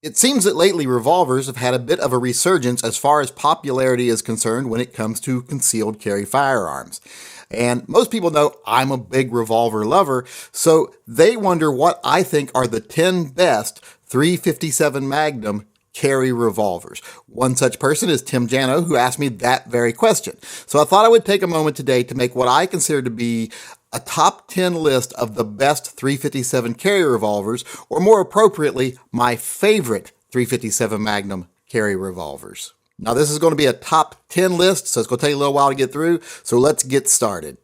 It seems that lately revolvers have had a bit of a resurgence as far as popularity is concerned when it comes to concealed carry firearms. And most people know I'm a big revolver lover, so they wonder what I think are the 10 best 357 Magnum carry revolvers. One such person is Tim Jano, who asked me that very question. So I thought I would take a moment today to make what I consider to be a top 10 list of the best 357 carry revolvers, or more appropriately, my favorite 357 Magnum carry revolvers. Now this is going to be a top 10 list, so it's going to take a little while to get through, so let's get started.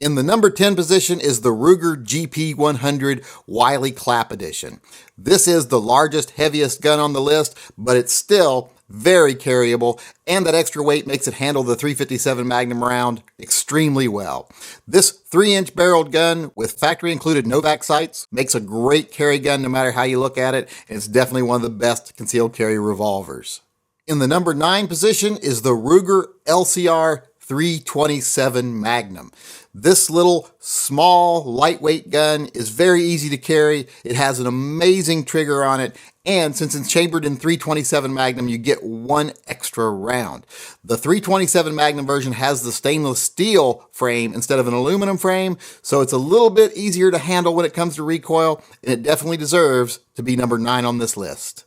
In the number 10 position is the Ruger GP100 Wiley Clap Edition. This is the largest, heaviest gun on the list, but it's still very carryable, and that extra weight makes it handle the 357 Magnum round extremely well. This 3-inch barreled gun with factory included Novak sights makes a great carry gun no matter how you look at it, and it's definitely one of the best concealed carry revolvers. In the number 9 position is the Ruger LCR 327 Magnum. This little small lightweight gun is very easy to carry. It has an amazing trigger on it, and since it's chambered in 327 Magnum, you get one extra round. The 327 Magnum version has the stainless steel frame instead of an aluminum frame, so it's a little bit easier to handle when it comes to recoil, and it definitely deserves to be number 9 on this list.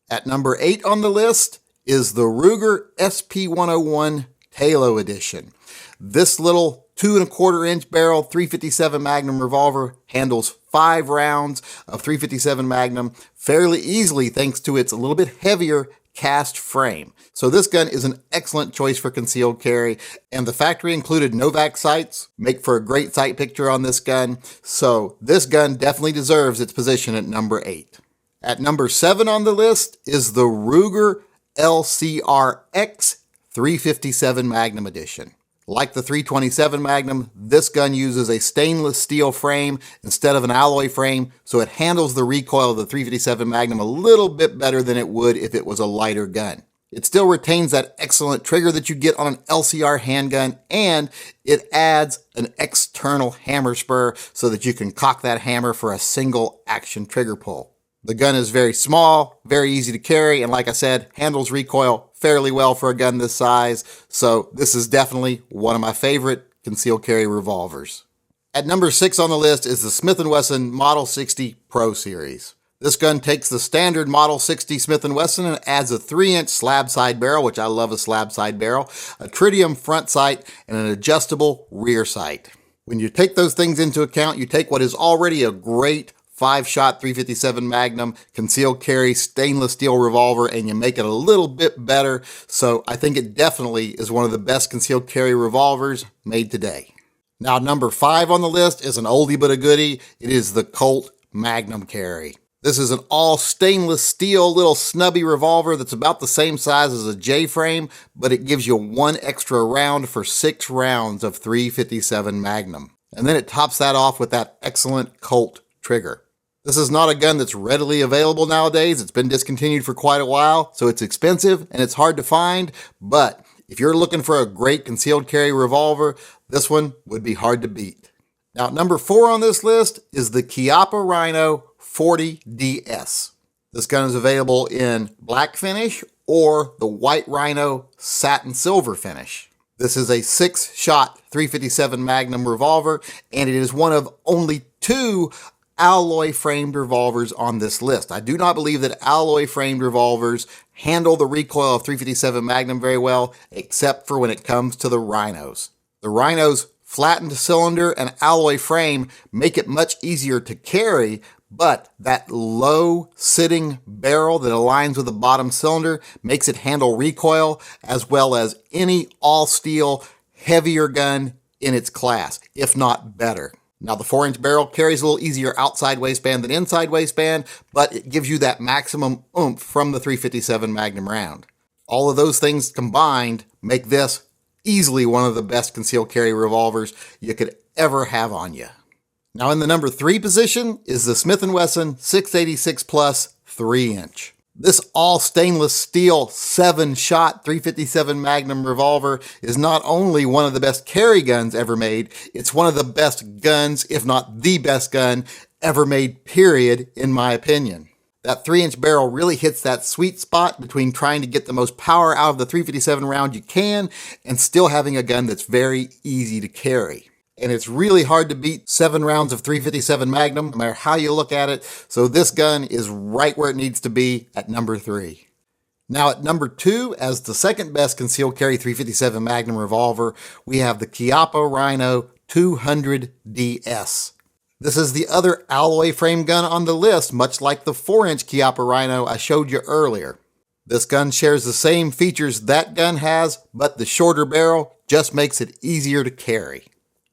At number 8 on the list is the Ruger SP101 Halo Edition. This little 2¼ inch barrel 357 Magnum revolver handles 5 rounds of 357 Magnum fairly easily thanks to its a little bit heavier cast frame. So this gun is an excellent choice for concealed carry, and the factory included Novak sights make for a great sight picture on this gun. So this gun definitely deserves its position at number 8. At number 7 on the list is the Ruger LCRX 357 Magnum Edition. Like the 327 Magnum, this gun uses a stainless steel frame instead of an alloy frame, so it handles the recoil of the 357 Magnum a little bit better than it would if it was a lighter gun. It still retains that excellent trigger that you get on an LCR handgun, and it adds an external hammer spur so that you can cock that hammer for a single action trigger pull. The gun is very small, very easy to carry, and like I said, handles recoil fairly well for a gun this size, so this is definitely one of my favorite concealed carry revolvers. At number 6 on the list is the Smith & Wesson Model 60 Pro Series. This gun takes the standard Model 60 Smith & Wesson and adds a 3-inch slab side barrel, which I love a slab side barrel, a tritium front sight, and an adjustable rear sight. When you take those things into account, you take what is already a great 5-shot 357 Magnum concealed carry stainless steel revolver, and you make it a little bit better. So I think it definitely is one of the best concealed carry revolvers made today. Now, number 5 on the list is an oldie but a goodie. It is the Colt Magnum Carry. This is an all stainless steel little snubby revolver that's about the same size as a J-frame, but it gives you one extra round for 6 rounds of 357 Magnum. And then it tops that off with that excellent Colt trigger. This is not a gun that's readily available nowadays. It's been discontinued for quite a while, so it's expensive and it's hard to find, but if you're looking for a great concealed carry revolver, this one would be hard to beat. Now, number 4 on this list is the Chiappa Rhino 40DS. This gun is available in black finish or the White Rhino satin silver finish. This is a 6-shot 357 Magnum revolver, and it is one of only 2 alloy framed revolvers on this list. I do not believe that alloy framed revolvers handle the recoil of 357 Magnum very well, except for when it comes to the Rhinos. The Rhinos flattened cylinder and alloy frame make it much easier to carry, but that low sitting barrel that aligns with the bottom cylinder makes it handle recoil as well as any all steel heavier gun in its class, if not better. Now, the 4-inch barrel carries a little easier outside waistband than inside waistband, but it gives you that maximum oomph from the 357 Magnum round. All of those things combined make this easily one of the best concealed carry revolvers you could ever have on you. Now, in the number 3 position is the Smith & Wesson 686 Plus 3-inch. This all stainless steel 7-shot 357 Magnum revolver is not only one of the best carry guns ever made, it's one of the best guns, if not the best gun, ever made, period, in my opinion. That 3-inch barrel really hits that sweet spot between trying to get the most power out of the 357 round you can and still having a gun that's very easy to carry. And it's really hard to beat 7 rounds of 357 Magnum, no matter how you look at it. So this gun is right where it needs to be at number 3. Now at number 2, as the second best concealed carry 357 Magnum revolver, we have the Chiappa Rhino 200 DS. This is the other alloy frame gun on the list, much like the 4-inch Chiappa Rhino I showed you earlier. This gun shares the same features that gun has, but the shorter barrel just makes it easier to carry.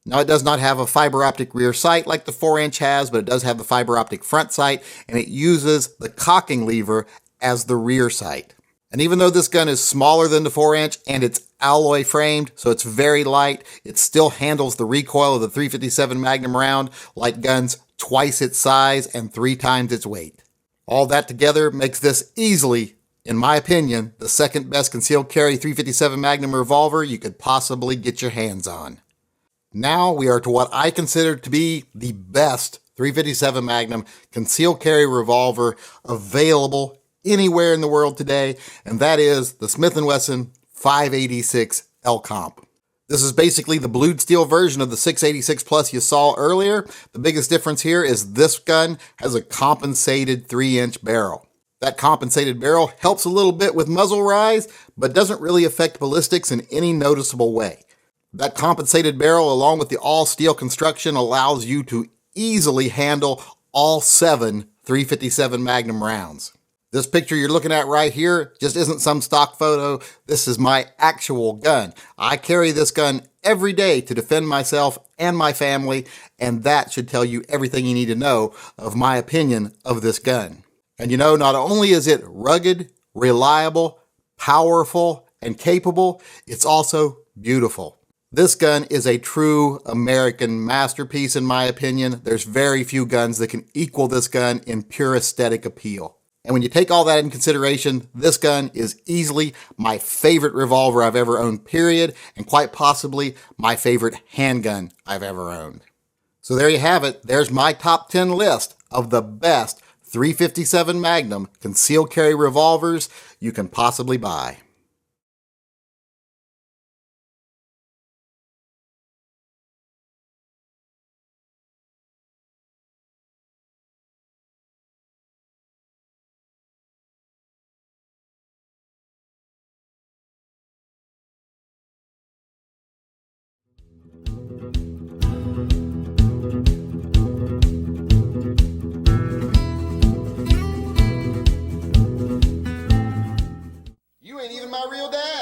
Now it does not have a fiber optic rear sight like the 4-inch has, but it does have the fiber optic front sight, and it uses the cocking lever as the rear sight. And even though this gun is smaller than the 4-inch and it's alloy framed, so it's very light, it still handles the recoil of the 357 Magnum round like guns twice its size and 3 times its weight. All that together makes this easily, in my opinion, the second best concealed carry 357 Magnum revolver you could possibly get your hands on. Now we are to what I consider to be the best 357 Magnum concealed carry revolver available anywhere in the world today, and that is the Smith & Wesson 586 L-Comp. This is basically the blued steel version of the 686 Plus you saw earlier. The biggest difference here is this gun has a compensated 3-inch barrel. That compensated barrel helps a little bit with muzzle rise, but doesn't really affect ballistics in any noticeable way. That compensated barrel, along with the all-steel construction, allows you to easily handle all 7 357 Magnum rounds. This picture you're looking at right here just isn't some stock photo. This is my actual gun. I carry this gun every day to defend myself and my family, and that should tell you everything you need to know of my opinion of this gun. And you know, not only is it rugged, reliable, powerful, and capable, it's also beautiful. This gun is a true American masterpiece in my opinion. There's very few guns that can equal this gun in pure aesthetic appeal. And when you take all that in consideration, this gun is easily my favorite revolver I've ever owned, period, and quite possibly my favorite handgun I've ever owned. So there you have it. There's my top 10 list of the best 357 Magnum concealed carry revolvers you can possibly buy. You ain't even my real dad.